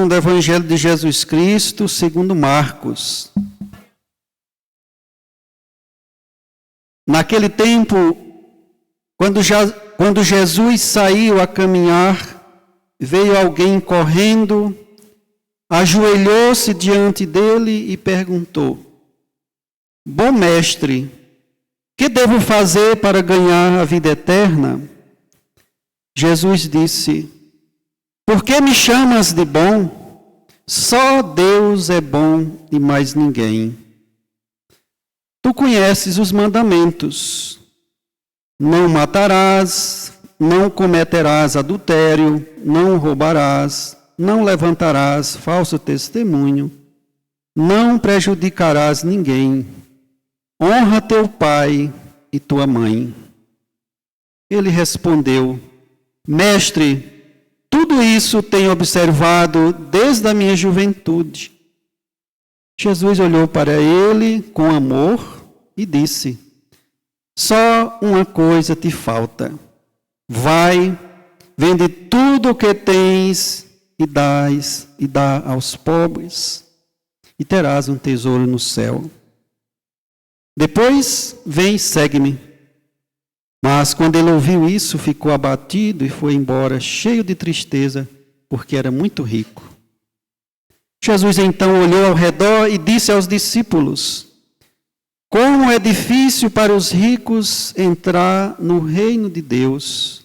do Evangelho de Jesus Cristo, segundo Marcos. Naquele tempo, quando Jesus saiu a caminhar, veio alguém correndo, ajoelhou-se diante dele e perguntou: Bom mestre, que devo fazer para ganhar a vida eterna? Jesus disse: Por que me chamas de bom? Só Deus é bom e mais ninguém. Tu conheces os mandamentos: não matarás, não cometerás adultério, não roubarás, não levantarás falso testemunho, não prejudicarás ninguém. Honra teu pai e tua mãe. Ele respondeu: Mestre, tudo isso tenho observado desde a minha juventude. Jesus olhou para ele com amor e disse: Só uma coisa te falta. Vai, vende tudo o que tens e dá aos pobres, e terás um tesouro no céu. Depois, vem e segue-me. Mas quando ele ouviu isso, ficou abatido e foi embora, cheio de tristeza, porque era muito rico. Jesus então olhou ao redor e disse aos discípulos: Como é difícil para os ricos entrar no reino de Deus.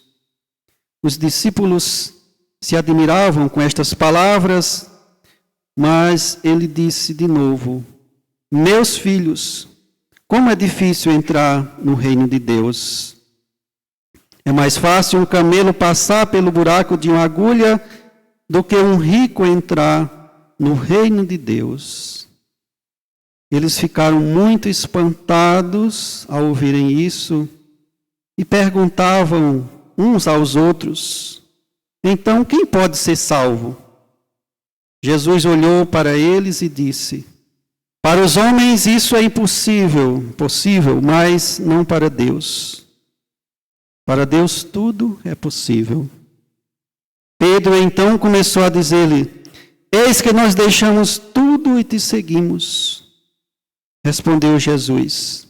Os discípulos se admiravam com estas palavras, mas ele disse de novo: Meus filhos, como é difícil entrar no reino de Deus. É mais fácil um camelo passar pelo buraco de uma agulha do que um rico entrar no reino de Deus. Eles ficaram muito espantados ao ouvirem isso e perguntavam uns aos outros: Então, quem pode ser salvo? Jesus olhou para eles e disse: Para os homens isso é impossível, mas não para Deus. Para Deus tudo é possível. Pedro então começou a dizer-lhe: Eis que nós deixamos tudo e te seguimos. Respondeu Jesus: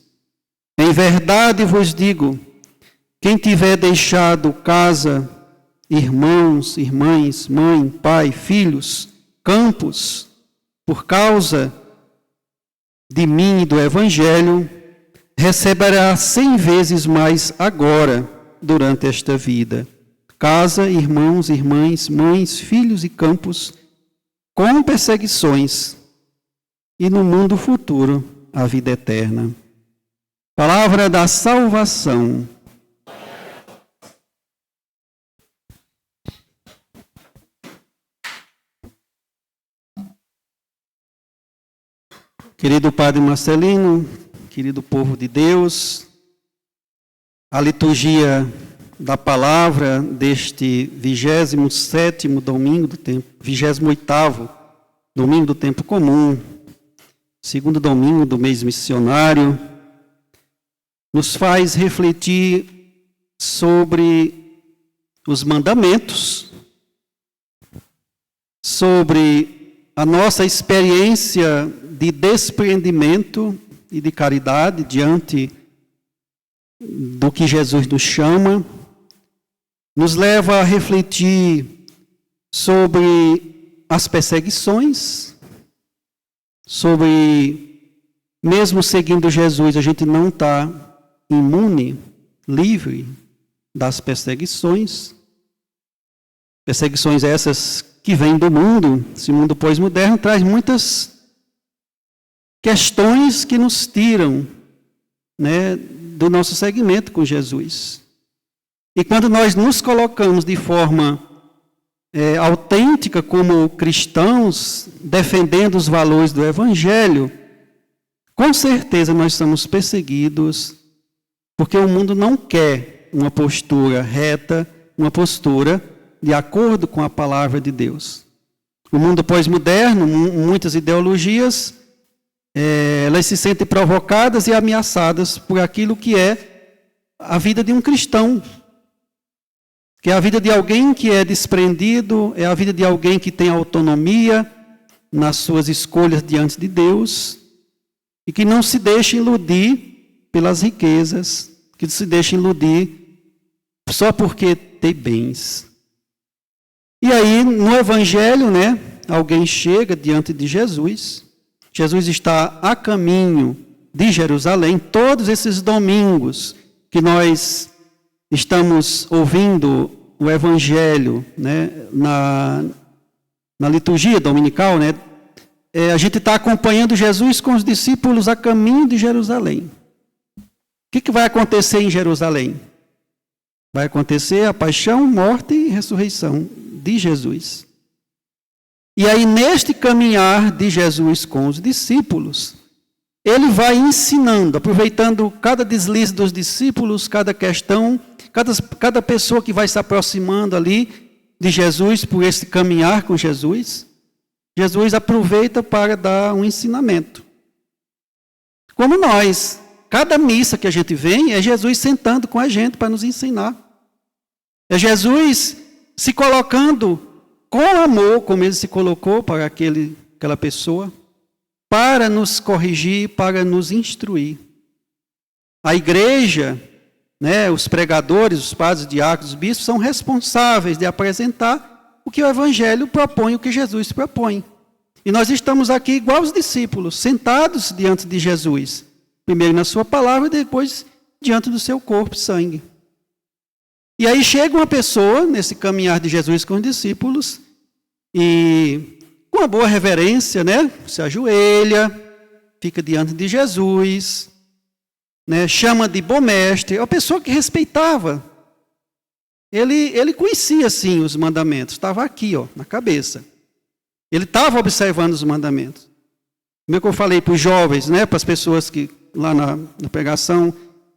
Em verdade vos digo, quem tiver deixado casa, irmãos, irmãs, mãe, pai, filhos, campos, por causa de mim e do Evangelho, receberá 100 vezes mais agora, durante esta vida. Casa, irmãos, irmãs, mães, filhos e campos, com perseguições, e no mundo futuro, a vida eterna. Palavra da salvação. Querido Padre Marcelino, querido povo de Deus, a liturgia da palavra deste 27º domingo do tempo, 28º domingo do tempo comum, segundo domingo do mês missionário, nos faz refletir sobre os mandamentos, sobre a nossa experiência de desprendimento e de caridade diante do que Jesus nos chama, nos leva a refletir sobre as perseguições, sobre, mesmo seguindo Jesus, a gente não está imune, livre das perseguições. Perseguições essas que vêm do mundo, esse mundo pós-moderno traz muitas questões que nos tiram, do nosso segmento com Jesus. E quando nós nos colocamos de forma autêntica como cristãos, defendendo os valores do Evangelho, com certeza nós somos perseguidos, porque o mundo não quer uma postura reta, uma postura de acordo com a palavra de Deus. O mundo pós-moderno, muitas ideologias, elas se sentem provocadas e ameaçadas por aquilo que é a vida de um cristão. Que é a vida de alguém que é desprendido, é a vida de alguém que tem autonomia nas suas escolhas diante de Deus e que não se deixa iludir pelas riquezas, que se deixa iludir só porque tem bens. E aí, no Evangelho, né, alguém chega diante de Jesus. Jesus está a caminho de Jerusalém. Todos esses domingos que nós estamos ouvindo o Evangelho, né, na liturgia dominical, né, a gente está acompanhando Jesus com os discípulos a caminho de Jerusalém. O que vai acontecer em Jerusalém? Vai acontecer a paixão, morte e ressurreição de Jesus. E aí, neste caminhar de Jesus com os discípulos, ele vai ensinando, aproveitando cada deslize dos discípulos, cada questão, cada pessoa que vai se aproximando ali de Jesus por esse caminhar com Jesus, Jesus aproveita para dar um ensinamento. Como nós, cada missa que a gente vem é Jesus sentando com a gente para nos ensinar. É Jesus se colocando com amor, como ele se colocou para aquela pessoa, para nos corrigir, para nos instruir. A igreja, né, os pregadores, os padres, diáconos, os bispos, são responsáveis de apresentar o que o Evangelho propõe, o que Jesus propõe. E nós estamos aqui igual os discípulos, sentados diante de Jesus. Primeiro na sua palavra e depois diante do seu corpo e sangue. E aí chega uma pessoa, nesse caminhar de Jesus com os discípulos, e com uma boa reverência, né, se ajoelha, fica diante de Jesus, né, chama de bom mestre, é uma pessoa que respeitava. Ele conhecia, sim, os mandamentos, estava aqui, ó, na cabeça. Ele estava observando os mandamentos. Como é que eu falei para os jovens, né, para as pessoas que lá na pregação,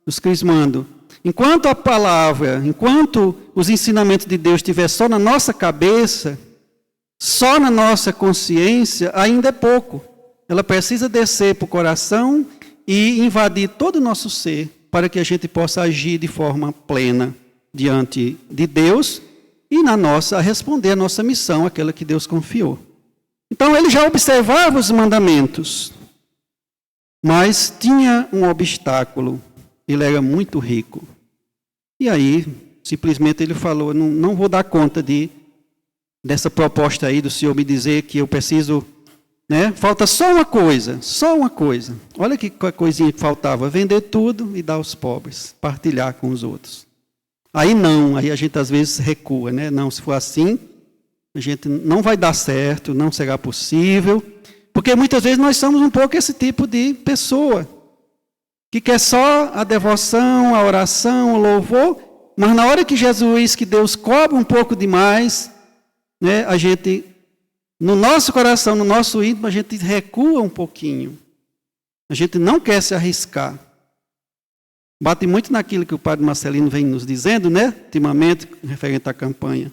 os crismando. Enquanto a palavra, enquanto os ensinamentos de Deus estiver só na nossa cabeça, só na nossa consciência, ainda é pouco. Ela precisa descer para o coração e invadir todo o nosso ser, para que a gente possa agir de forma plena diante de Deus e a responder a nossa missão, aquela que Deus confiou. Então ele já observava os mandamentos, mas tinha um obstáculo. Ele era muito rico. E aí, simplesmente ele falou, não vou dar conta dessa proposta aí do Senhor me dizer que eu preciso, né? Falta só uma coisa. Olha que coisinha que faltava, vender tudo e dar aos pobres, partilhar com os outros. Aí a gente às vezes recua, né? Não, se for assim, a gente não vai dar certo, não será possível, porque muitas vezes nós somos um pouco esse tipo de pessoa, que quer só a devoção, a oração, o louvor, mas na hora que Deus cobra um pouco demais, né, a gente, no nosso coração, no nosso íntimo, a gente recua um pouquinho. A gente não quer se arriscar. Bate muito naquilo que o padre Marcelino vem nos dizendo, né, ultimamente, referente à campanha.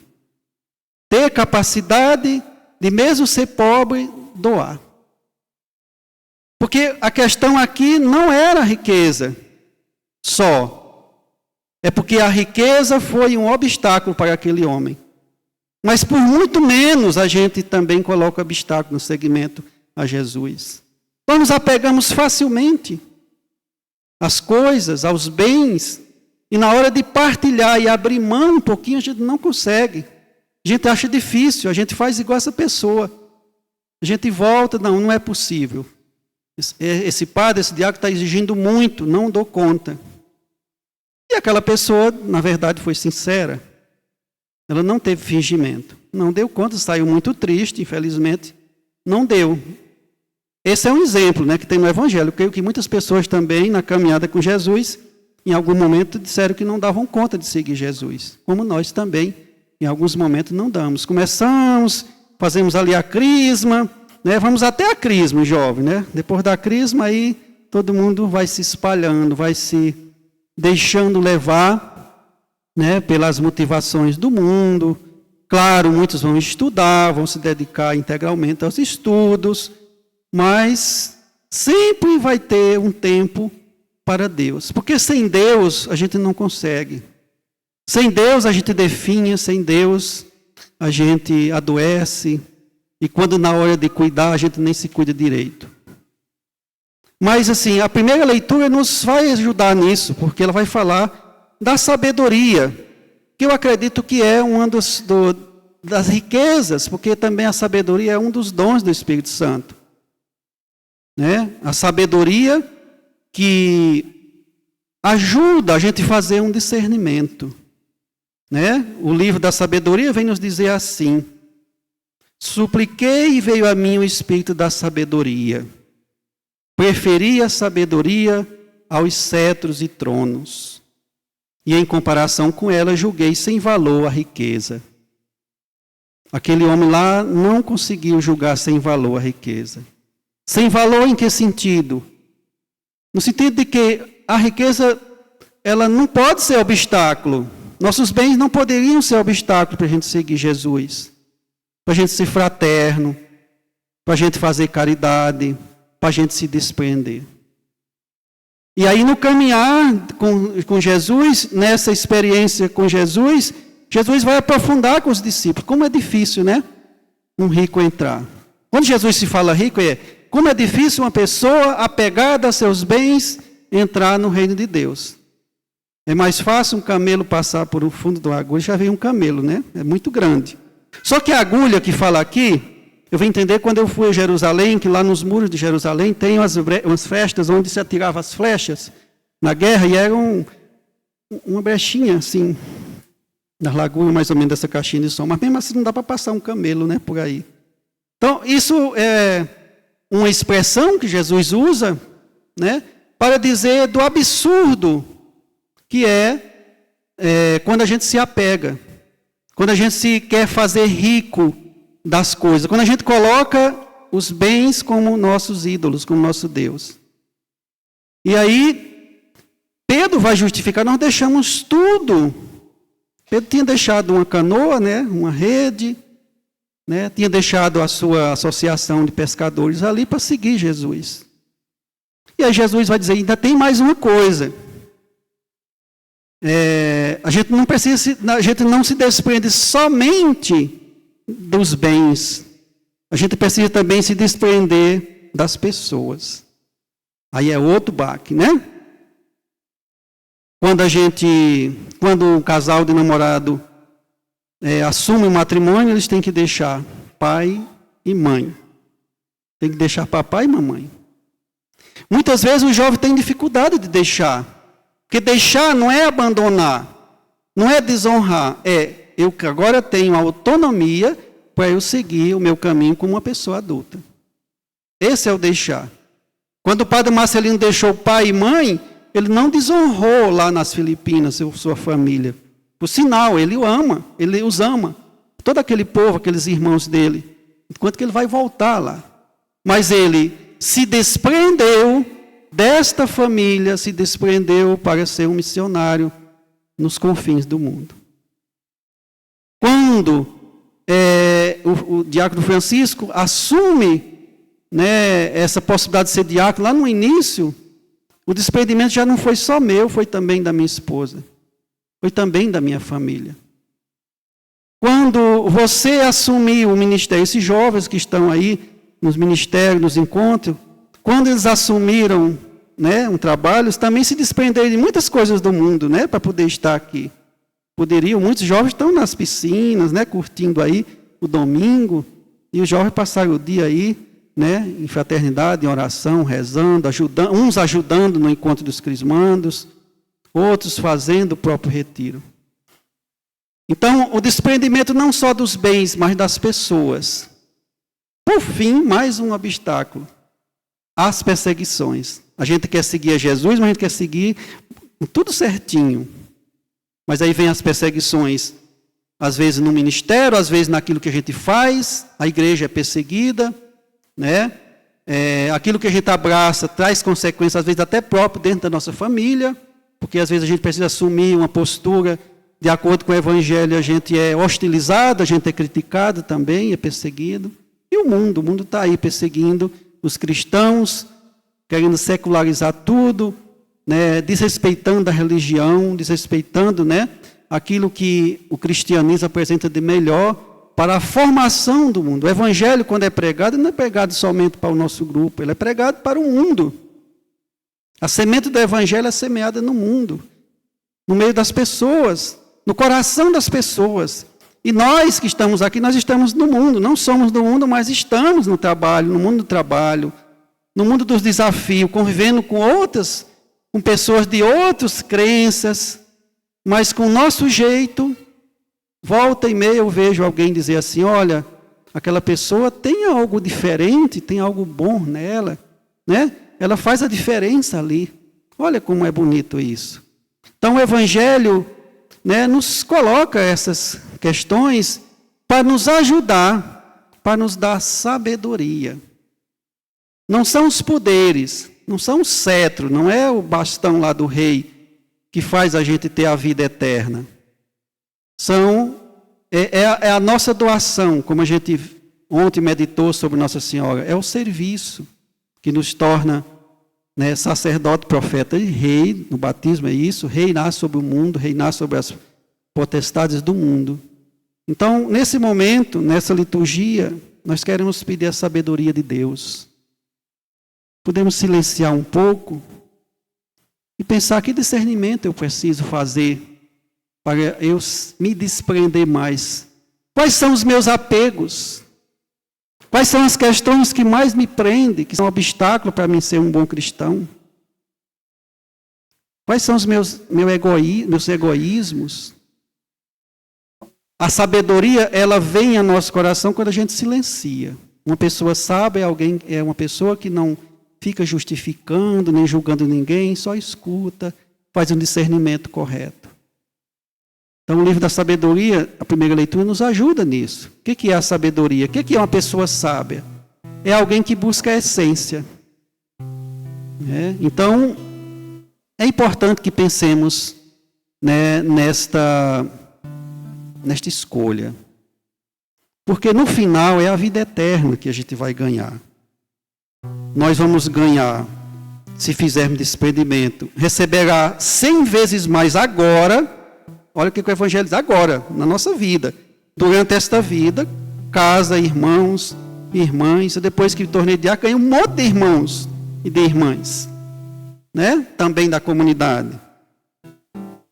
Ter capacidade de, mesmo ser pobre, doar. Porque a questão aqui não era a riqueza só. É porque a riqueza foi um obstáculo para aquele homem. Mas por muito menos a gente também coloca obstáculo no seguimento a Jesus. Nós nos apegamos facilmente às coisas, aos bens, e na hora de partilhar e abrir mão um pouquinho, a gente não consegue. A gente acha difícil, a gente faz igual essa pessoa. A gente volta, não é possível. Esse padre, esse diácono está exigindo muito, não dou conta. E aquela pessoa, na verdade, foi sincera. Ela não teve fingimento. Não deu conta, saiu muito triste, infelizmente. Não deu. Esse é um exemplo, né, que tem no Evangelho. Eu creio que muitas pessoas também, na caminhada com Jesus, em algum momento disseram que não davam conta de seguir Jesus. Como nós também, em alguns momentos, não damos. Começamos, fazemos ali a crisma, né, vamos até a crisma, jovem, né? Depois da crisma, aí todo mundo vai se espalhando, vai se deixando levar, né, pelas motivações do mundo. Claro, muitos vão estudar, vão se dedicar integralmente aos estudos, mas sempre vai ter um tempo para Deus. Porque sem Deus a gente não consegue. Sem Deus a gente definha, sem Deus a gente adoece, e quando na hora de cuidar a gente nem se cuida direito. Mas assim, a primeira leitura nos vai ajudar nisso, porque ela vai falar da sabedoria, que eu acredito que é uma das riquezas, porque também a sabedoria é um dos dons do Espírito Santo. Né? A sabedoria que ajuda a gente a fazer um discernimento. Né? O livro da sabedoria vem nos dizer assim: supliquei e veio a mim o Espírito da sabedoria. Preferi a sabedoria aos cetros e tronos. E em comparação com ela, julguei sem valor a riqueza. Aquele homem lá não conseguiu julgar sem valor a riqueza. Sem valor em que sentido? No sentido de que a riqueza, ela não pode ser obstáculo. Nossos bens não poderiam ser obstáculo para a gente seguir Jesus. Para a gente ser fraterno, para a gente fazer caridade, para a gente se desprender. E aí no caminhar com Jesus, nessa experiência com Jesus, Jesus vai aprofundar com os discípulos. Como é difícil, né? Um rico entrar. Quando Jesus se fala rico, como é difícil uma pessoa apegada a seus bens entrar no reino de Deus. É mais fácil um camelo passar por um fundo de uma agulha, já veio um camelo, né? É muito grande. Só que a agulha que fala aqui, eu vim entender quando eu fui a Jerusalém, que lá nos muros de Jerusalém tem umas festas onde se atirava as flechas na guerra, e era uma brechinha assim, na lagoa mais ou menos dessa caixinha de som, mas mesmo assim não dá para passar um camelo, né, por aí. Então isso é uma expressão que Jesus usa, né, para dizer do absurdo que é quando a gente se apega, quando a gente se quer fazer rico das coisas, quando a gente coloca os bens como nossos ídolos, como nosso Deus. E aí, Pedro vai justificar, nós deixamos tudo. Pedro tinha deixado uma canoa, né, uma rede, né, tinha deixado a sua associação de pescadores ali para seguir Jesus. E aí Jesus vai dizer, ainda tem mais uma coisa. A gente não se desprende somente dos bens. A gente precisa também se desprender das pessoas. Aí é outro baque, né? Quando um casal de namorado assume o matrimônio, eles têm que deixar pai e mãe. Tem que deixar papai e mamãe. Muitas vezes o jovem tem dificuldade de deixar. Porque deixar não é abandonar, não é desonrar, eu agora tenho autonomia para eu seguir o meu caminho como uma pessoa adulta. Esse é o deixar. Quando o padre Marcelino deixou pai e mãe, ele não desonrou lá nas Filipinas sua família. Por sinal, ele os ama. Todo aquele povo, aqueles irmãos dele. Enquanto que ele vai voltar lá. Mas ele se desprendeu desta família, se desprendeu para ser um missionário nos confins do mundo. Quando o diácono Francisco assume, né, essa possibilidade de ser diácono, lá no início, o desprendimento já não foi só meu, foi também da minha esposa, foi também da minha família. Quando você assumiu o ministério, esses jovens que estão aí nos ministérios, nos encontros, quando eles assumiram, né, um trabalho, eles também se desprenderam de muitas coisas do mundo, né, para poder estar aqui. Muitos jovens estão nas piscinas, né, curtindo aí o domingo, e os jovens passaram o dia aí, né, em fraternidade, em oração, rezando, uns ajudando no encontro dos crismandos, outros fazendo o próprio retiro. Então, o desprendimento não só dos bens, mas das pessoas. Por fim, mais um obstáculo. As perseguições. A gente quer seguir a Jesus, mas a gente quer seguir tudo certinho. Mas aí vem as perseguições, às vezes no ministério, às vezes naquilo que a gente faz, a igreja é perseguida, né? Aquilo que a gente abraça traz consequências, às vezes até próprio dentro da nossa família, porque às vezes a gente precisa assumir uma postura de acordo com o evangelho, a gente é hostilizado, a gente é criticado também, é perseguido. E o mundo está aí perseguindo os cristãos, querendo secularizar tudo, né, desrespeitando a religião, desrespeitando, né, aquilo que o cristianismo apresenta de melhor para a formação do mundo. O evangelho, quando é pregado, não é pregado somente para o nosso grupo, ele é pregado para o mundo. A semente do evangelho é semeada no mundo, no meio das pessoas, no coração das pessoas. E nós que estamos aqui, nós estamos no mundo, não somos do mundo, mas estamos no trabalho, no mundo do trabalho, no mundo dos desafios, convivendo com pessoas de outras crenças, mas com o nosso jeito. Volta e meia eu vejo alguém dizer assim, olha, aquela pessoa tem algo diferente, tem algo bom nela, né? Ela faz a diferença ali. Olha como é bonito isso. Então o evangelho, né, nos coloca essas questões para nos ajudar, para nos dar sabedoria. Não são os poderes, não são o cetro, não é o bastão lá do rei que faz a gente ter a vida eterna. É a nossa doação, como a gente ontem meditou sobre Nossa Senhora, é o serviço que nos torna, né, sacerdote, profeta e rei. No batismo é isso, reinar sobre o mundo, reinar sobre as potestades do mundo. Então, nesse momento, nessa liturgia, nós queremos pedir a sabedoria de Deus. Podemos silenciar um pouco e pensar que discernimento eu preciso fazer para eu me desprender mais. Quais são os meus apegos? Quais são as questões que mais me prendem, que são um obstáculo para mim ser um bom cristão? Quais são os meus egoísmos? A sabedoria, ela vem ao nosso coração quando a gente silencia. Uma pessoa sábia é uma pessoa que não fica justificando, nem julgando ninguém, só escuta, faz um discernimento correto. Então, o livro da sabedoria, a primeira leitura, nos ajuda nisso. O que é a sabedoria? O que é uma pessoa sábia? É alguém que busca a essência. Então, é importante que pensemos, né, nesta escolha. Porque no final é a vida eterna que a gente vai ganhar. Nós vamos ganhar, se fizermos desprendimento, receberá 100 vezes mais agora. Olha o que o Evangelho diz agora, na nossa vida. Durante esta vida, casa, irmãos, irmãs, depois que tornei diácono, ganhei um monte de irmãos e de irmãs, né? Também da comunidade.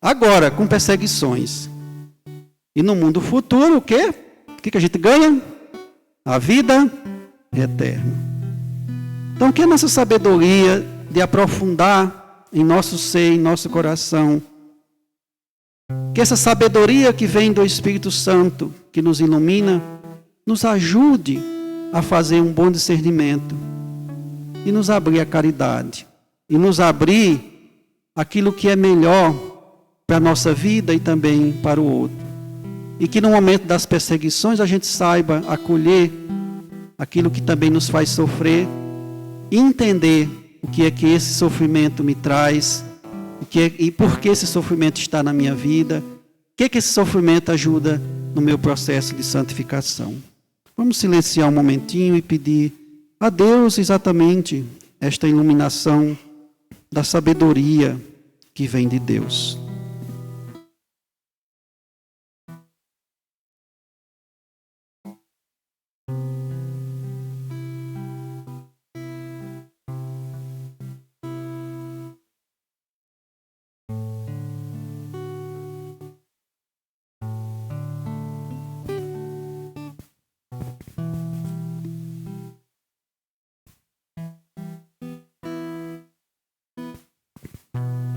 Agora, com perseguições. E no mundo futuro, o quê? O que a gente ganha? A vida eterna. Então, que a nossa sabedoria de aprofundar em nosso ser, em nosso coração, que essa sabedoria que vem do Espírito Santo, que nos ilumina, nos ajude a fazer um bom discernimento e nos abrir a caridade, e nos abrir aquilo que é melhor para a nossa vida e também para o outro. E que no momento das perseguições a gente saiba acolher aquilo que também nos faz sofrer e entender o que é que esse sofrimento me traz, e por que esse sofrimento está na minha vida, o que é que esse sofrimento ajuda no meu processo de santificação. Vamos silenciar um momentinho e pedir a Deus exatamente esta iluminação da sabedoria que vem de Deus.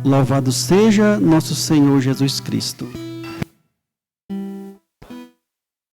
Louvado seja nosso Senhor Jesus Cristo.